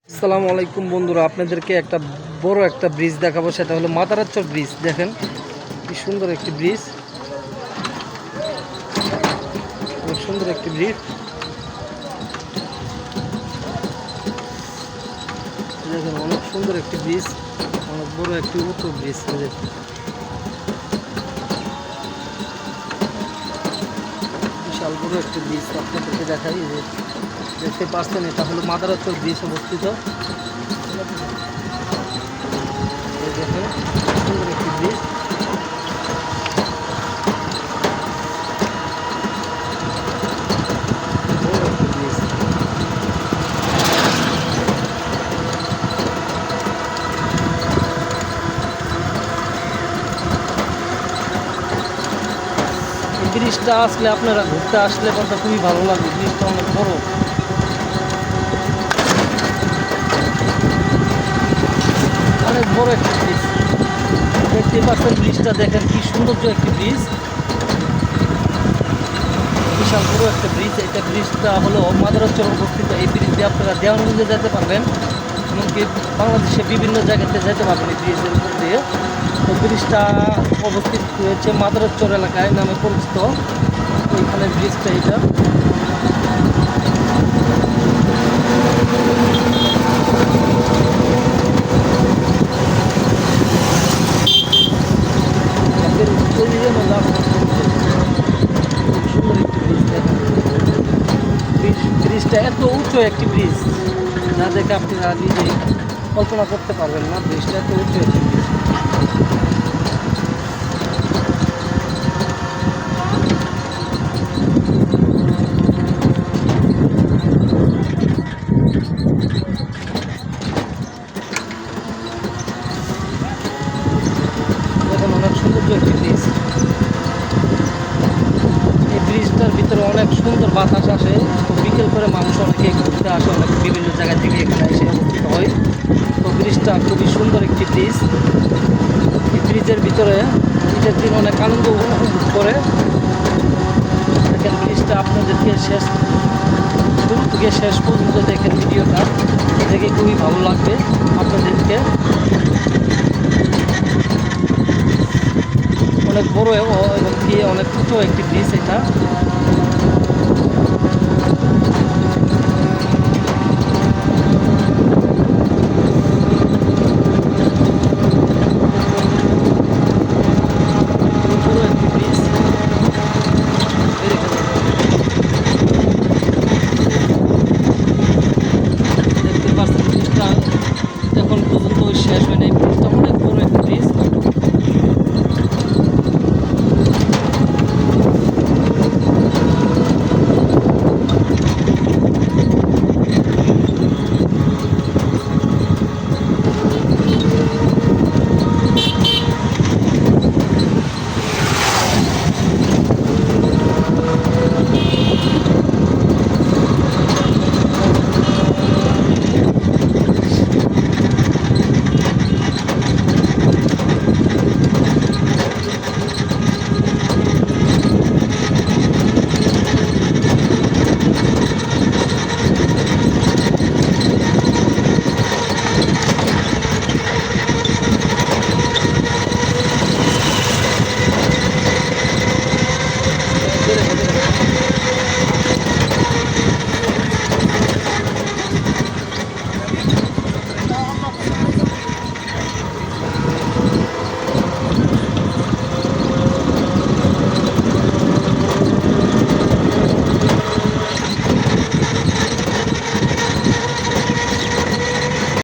আসসালামু আলাইকুম বন্ধুরা, আপনাদেরকে একটা বড় একটা ব্রিজ দেখাবো। সেটা হলো মাদারাচর ব্রিজ। দেখেন কি সুন্দর একটি ব্রিজ, অনেক সুন্দর একটি ব্রিজ। দেখেন অনেক সুন্দর একটি ব্রিজ, অনেক বড় একটি উঁচু ব্রিজ। বিশাল বড় একটি ব্রিজ আপনাদেরকে দেখাই। যে দেখতে পাচ্ছেন, এটা হলো মাদারাচর ব্রিজ অবস্থিত। দেখেন সুন্দর একটি ব্রিজ। ব্রিজটা আসলে আপনারা ঘুরতে আসলে কথা খুবই ভালো লাগবে। ব্রিজটা অনেক বড়, অনেক বড় একটি ব্রিজ। দেখতে পাচ্ছেন ব্রিজটা, দেখেন কি সৌন্দর্য একটি ব্রিজ, বিশাল বড় একটা ব্রিজ। এটা ব্রিজটা হলো মাদারাচর অবস্থিত। এই ব্রিজ দিয়ে আপনারা দেওয়ানগঞ্জে যেতে পারবেন, এমনকি বাংলাদেশে বিভিন্ন জায়গাতে যেতে পারবেন এই ব্রিজের উপর দিয়ে। তো ব্রিজটা অবস্থিত হয়েছে মাদারাচর এলাকায় নামে পরিচিত। ওইখানে ব্রিজটা এটা। ব্রিজটা এত উঁচু একটি ব্রিজ, যা দেখে আপনারা নিজেই কল্পনা করতে পারবেন না। ব্রিজটা এত উঁচু একটি ব্রিজ। দেখুন অনেক সৌন্দর্য একটি ব্রিজ। এই ব্রিজটার ভিতরে অনেক সুন্দর বাতাস আসে। তো বিকেল করে মানুষ অনেকে ঘুরতে আসে, অনেক বিভিন্ন জায়গা থেকে এখানে এসে অবস্থিত হয়। তো ব্রিজটা খুবই সুন্দর একটি ব্রিজ। এই ব্রিজের ভিতরে ঈদের দিন অনেক আনন্দ উপভোগ করে। দেখেন ব্রিজটা আপনাদেরকে শুরু থেকে শেষ পর্যন্ত দেখেন ভিডিওটা, দেখে খুবই ভালো লাগবে আপনাদেরকে। অনেক বড় এবং কি অনেক উঁচু একটি ব্রিজ এটা। দেখতে পাচ্ছেন ব্রিজটা এখন পর্যন্ত শেষ হয় নাই।